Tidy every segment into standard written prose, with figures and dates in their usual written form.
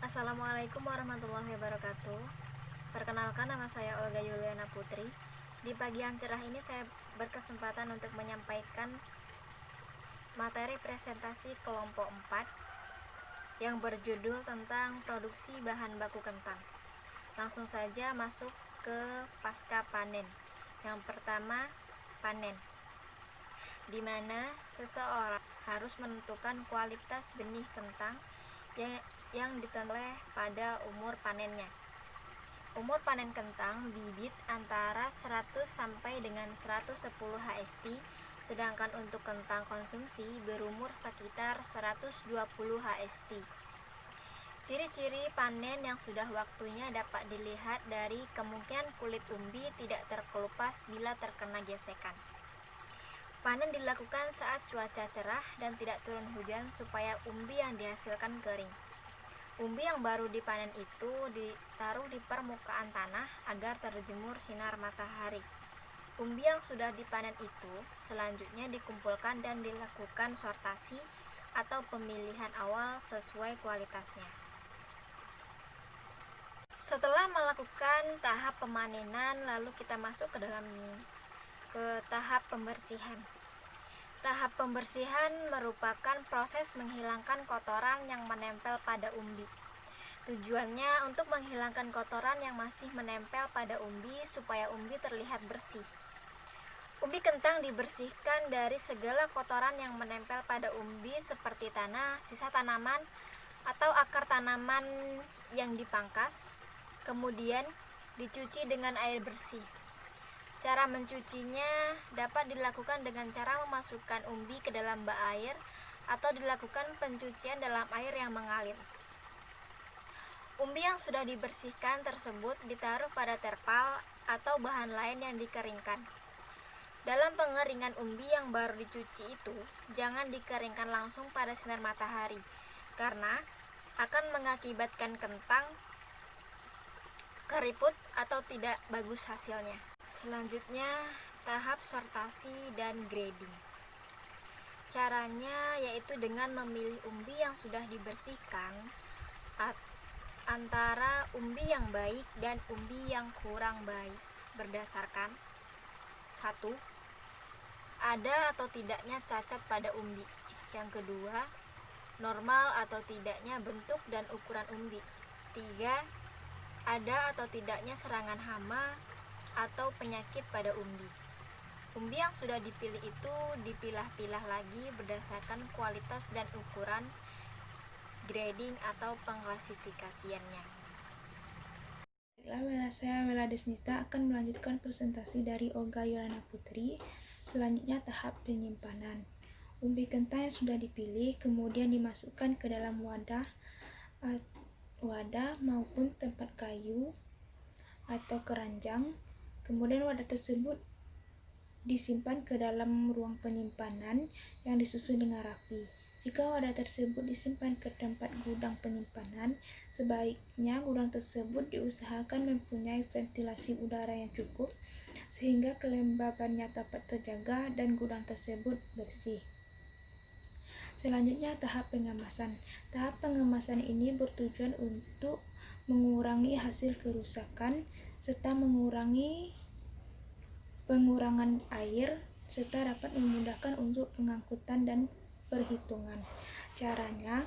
Assalamualaikum warahmatullahi wabarakatuh. Perkenalkan, nama saya Olga Yuliana Putri. Di pagi yang cerah ini saya berkesempatan untuk menyampaikan materi presentasi kelompok 4 yang berjudul tentang produksi bahan baku kentang. Langsung saja masuk ke pasca panen. Yang pertama, panen, di mana seseorang harus menentukan kualitas benih kentang yang ditentukan pada umur panennya. Umur panen kentang bibit antara 100 sampai dengan 110 HST, sedangkan untuk kentang konsumsi berumur sekitar 120 HST. Ciri-ciri panen yang sudah waktunya dapat dilihat dari kemungkinan kulit umbi tidak terkelupas bila terkena gesekan. Panen dilakukan saat cuaca cerah dan tidak turun hujan supaya umbi yang dihasilkan kering. Umbi yang baru dipanen itu ditaruh di permukaan tanah agar terjemur sinar matahari. Umbi yang sudah dipanen itu selanjutnya dikumpulkan dan dilakukan sortasi atau pemilihan awal sesuai kualitasnya. Setelah melakukan tahap pemanenan, lalu kita masuk ke tahap pembersihan. Tahap pembersihan merupakan proses menghilangkan kotoran yang menempel pada umbi. Tujuannya untuk menghilangkan kotoran yang masih menempel pada umbi supaya umbi terlihat bersih. Umbi kentang dibersihkan dari segala kotoran yang menempel pada umbi seperti tanah, sisa tanaman, atau akar tanaman yang dipangkas, kemudian dicuci dengan air bersih. Cara mencucinya dapat dilakukan dengan cara memasukkan umbi ke dalam bak air atau dilakukan pencucian dalam air yang mengalir. Umbi yang sudah dibersihkan tersebut ditaruh pada terpal atau bahan lain yang dikeringkan. Dalam pengeringan umbi yang baru dicuci itu, jangan dikeringkan langsung pada sinar matahari, karena akan mengakibatkan kentang keriput atau tidak bagus hasilnya. Selanjutnya, tahap sortasi dan grading. Caranya yaitu dengan memilih umbi yang sudah dibersihkan antara umbi yang baik dan umbi yang kurang baik berdasarkan 1. Ada atau tidaknya cacat pada umbi. Yang kedua, normal atau tidaknya bentuk dan ukuran umbi. 3. Ada atau tidaknya serangan hama atau penyakit pada umbi. Umbi yang sudah dipilih itu dipilah-pilah lagi berdasarkan kualitas dan ukuran grading atau pengklasifikasiannya. Saya Wela Desnita akan melanjutkan presentasi dari Olga Yuliana Putri. Selanjutnya tahap penyimpanan. Umbi kentang yang sudah dipilih kemudian dimasukkan ke dalam wadah maupun tempat kayu atau keranjang. Kemudian wadah tersebut disimpan ke dalam ruang penyimpanan yang disusun dengan rapi. Jika wadah tersebut disimpan ke tempat gudang penyimpanan, sebaiknya gudang tersebut diusahakan mempunyai ventilasi udara yang cukup sehingga kelembabannya dapat terjaga dan gudang tersebut bersih. Selanjutnya tahap pengemasan. Tahap pengemasan ini bertujuan untuk mengurangi hasil kerusakan serta pengurangan air serta dapat memudahkan untuk pengangkutan dan perhitungan. Caranya,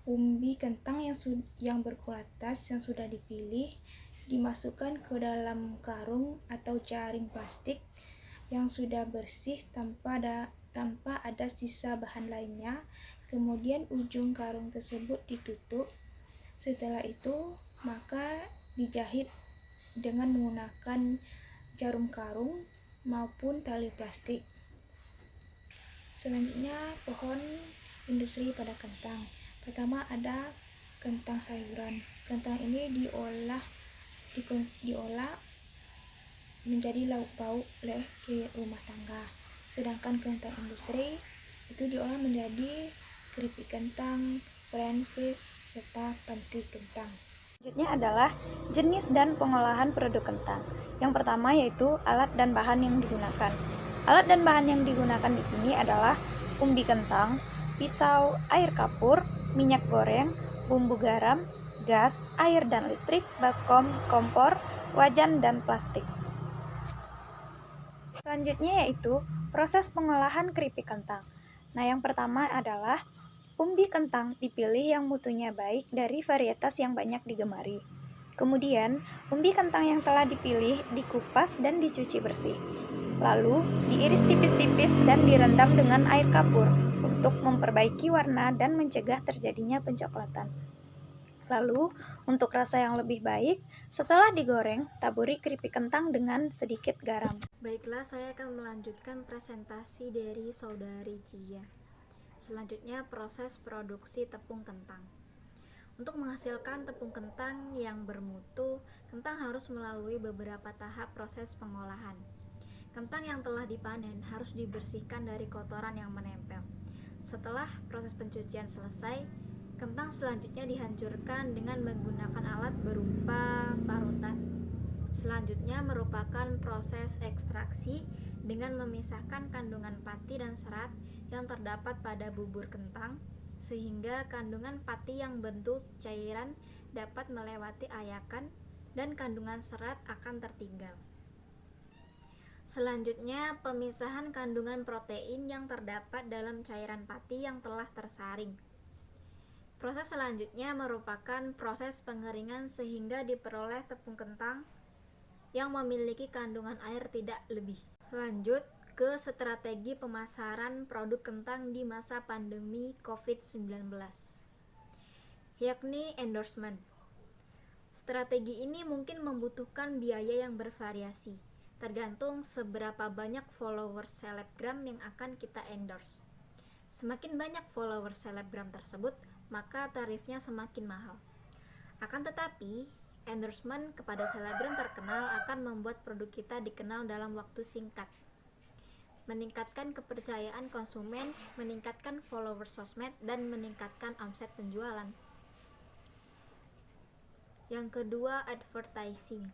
umbi kentang yang berkualitas yang sudah dipilih dimasukkan ke dalam karung atau jaring plastik yang sudah bersih tanpa ada sisa bahan lainnya. Kemudian ujung karung tersebut ditutup. Setelah itu, maka dijahit dengan menggunakan jarum karung maupun tali plastik. Selanjutnya, pohon industri pada kentang. Pertama ada kentang sayuran. Kentang ini diolah menjadi lauk pauk oleh rumah tangga. Sedangkan kentang industri itu diolah menjadi keripik kentang, french fries, serta panti kentang. Selanjutnya adalah jenis dan pengolahan produk kentang. Yang pertama yaitu alat dan bahan yang digunakan. Alat dan bahan yang digunakan di sini adalah umbi kentang, pisau, air kapur, minyak goreng, bumbu garam, gas, air dan listrik, baskom, kompor, wajan, dan plastik. Selanjutnya yaitu proses pengolahan keripik kentang. Nah, yang pertama adalah umbi kentang dipilih yang mutunya baik dari varietas yang banyak digemari. Kemudian, umbi kentang yang telah dipilih dikupas dan dicuci bersih. Lalu, diiris tipis-tipis dan direndam dengan air kapur untuk memperbaiki warna dan mencegah terjadinya pencoklatan. Lalu, untuk rasa yang lebih baik, setelah digoreng, taburi keripik kentang dengan sedikit garam. Baiklah, saya akan melanjutkan presentasi dari Saudari Cia. Selanjutnya, proses produksi tepung kentang. Untuk menghasilkan tepung kentang yang bermutu, kentang harus melalui beberapa tahap proses pengolahan. Kentang yang telah dipanen harus dibersihkan dari kotoran yang menempel. Setelah proses pencucian selesai, kentang selanjutnya dihancurkan dengan menggunakan alat berupa parutan. Selanjutnya merupakan proses ekstraksi dengan memisahkan kandungan pati dan serat yang terdapat pada bubur kentang, sehingga kandungan pati yang bentuk cairan dapat melewati ayakan dan kandungan serat akan tertinggal. Selanjutnya, pemisahan kandungan protein yang terdapat dalam cairan pati yang telah tersaring. Proses selanjutnya merupakan proses pengeringan sehingga diperoleh tepung kentang yang memiliki kandungan air tidak lebih. Lanjut ke strategi pemasaran produk kentang di masa pandemi COVID-19, yakni endorsement. Strategi ini mungkin membutuhkan biaya yang bervariasi, tergantung seberapa banyak followers selebgram yang akan kita endorse. Semakin banyak followers selebgram tersebut, maka tarifnya semakin mahal. Akan tetapi, endorsement kepada selebgram terkenal akan membuat produk kita dikenal dalam waktu singkat, meningkatkan kepercayaan konsumen, meningkatkan followers sosmed, dan meningkatkan omset penjualan. Yang kedua, advertising.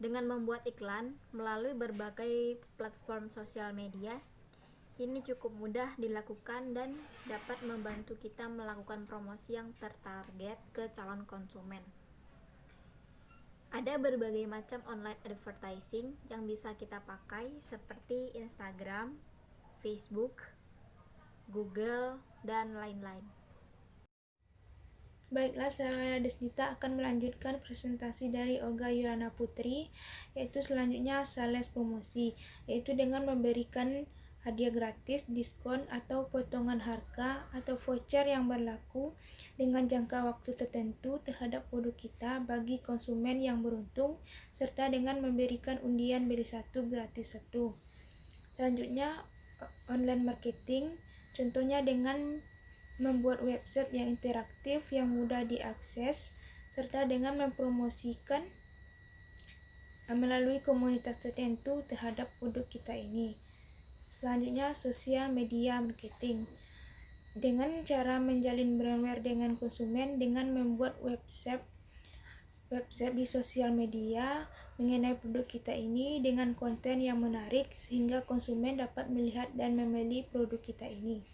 Dengan membuat iklan melalui berbagai platform sosial media, ini cukup mudah dilakukan dan dapat membantu kita melakukan promosi yang tertarget ke calon konsumen. Ada berbagai macam online advertising yang bisa kita pakai seperti Instagram, Facebook, Google, dan lain-lain. Baiklah, saya Desnita akan melanjutkan presentasi dari Olga Yulana Putri, yaitu selanjutnya sales promosi, yaitu dengan memberikan hadiah gratis, diskon, atau potongan harga atau voucher yang berlaku dengan jangka waktu tertentu terhadap produk kita bagi konsumen yang beruntung, serta dengan memberikan undian beli satu gratis satu. Selanjutnya, online marketing, contohnya dengan membuat website yang interaktif yang mudah diakses, serta dengan mempromosikan melalui komunitas tertentu terhadap produk kita ini. Selanjutnya, sosial media marketing, dengan cara menjalin brandware dengan konsumen dengan membuat website di sosial media mengenai produk kita ini dengan konten yang menarik sehingga konsumen dapat melihat dan membeli produk kita ini.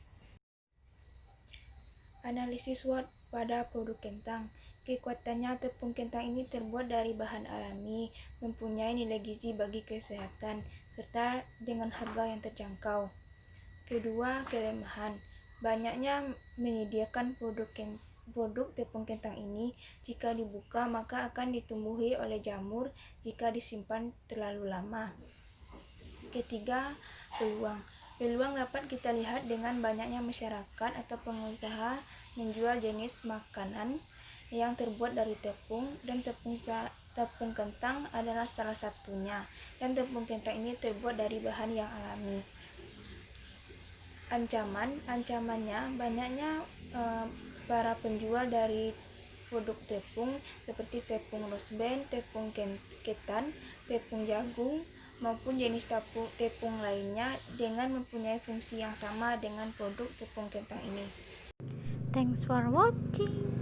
Analisis SWOT pada produk kentang. Kekuatannya, tepung kentang ini terbuat dari bahan alami, mempunyai nilai gizi bagi kesehatan, serta dengan harga yang terjangkau. Kedua, kelemahan. Banyaknya menyediakan produk tepung kentang ini, jika dibuka maka akan ditumbuhi oleh jamur jika disimpan terlalu lama. Ketiga, peluang. Peluang dapat kita lihat dengan banyaknya masyarakat atau pengusaha menjual jenis makanan yang terbuat dari tepung, dan tepung kentang adalah salah satunya, dan tepung kentang ini terbuat dari bahan yang alami. Ancamannya banyaknya para penjual dari produk tepung seperti tepung rose bran, tepung ketan, tepung jagung, maupun jenis tepung lainnya dengan mempunyai fungsi yang sama dengan produk tepung kentang ini. Thanks for watching.